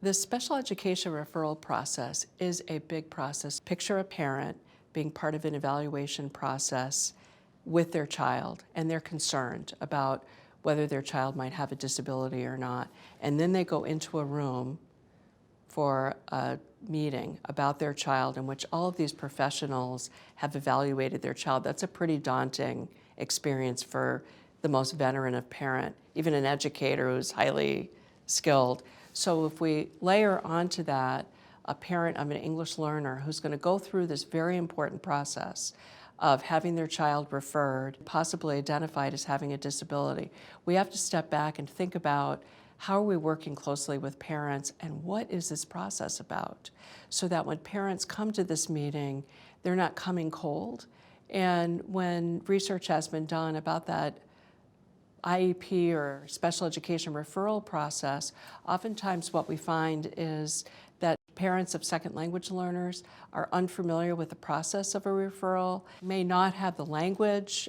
The special education referral process is a big process. Picture a parent being part of an evaluation process with their child, and they're concerned about whether their child might have a disability or not. And then they go into a room for a meeting about their child in which all of these professionals have evaluated their child. That's a pretty daunting experience for the most veteran of parent, even an educator who's highly skilled. So if we layer onto that a parent of an English learner who's going to go through this very important process of having their child referred, possibly identified as having a disability, we have to step back and think about how are we working closely with parents and what is this process about, so that when parents come to this meeting, they're not coming cold. And when research has been done about that IEP or special education referral process, oftentimes what we find is that parents of second language learners are unfamiliar with the process of a referral, may not have the language,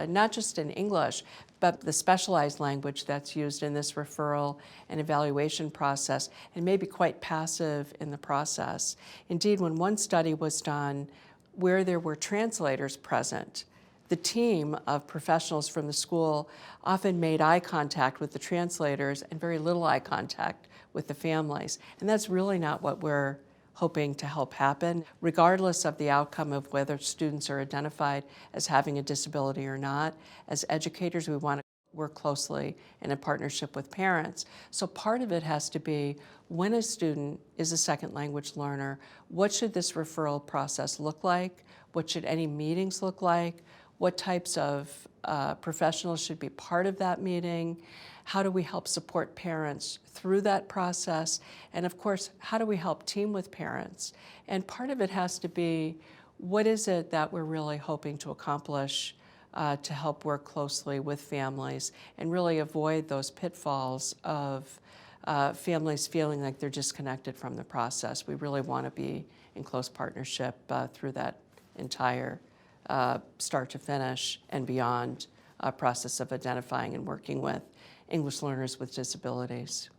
not just in English, but the specialized language that's used in this referral and evaluation process, and may be quite passive in the process. Indeed, when one study was done where there were translators present, the team of professionals from the school often made eye contact with the translators and very little eye contact with the families. And that's really not what we're hoping to help happen. Regardless of the outcome of whether students are identified as having a disability or not, as educators, we want to work closely and in partnership with parents. So part of it has to be, when a student is a second language learner, what should this referral process look like? What should any meetings look like? What types of professionals should be part of that meeting? How do we help support parents through that process? And of course, how do we help team with parents? And part of it has to be, what is it that we're really hoping to accomplish to help work closely with families and really avoid those pitfalls of families feeling like they're disconnected from the process. We really want to be in close partnership through that entire start to finish and beyond process of identifying and working with English learners with disabilities.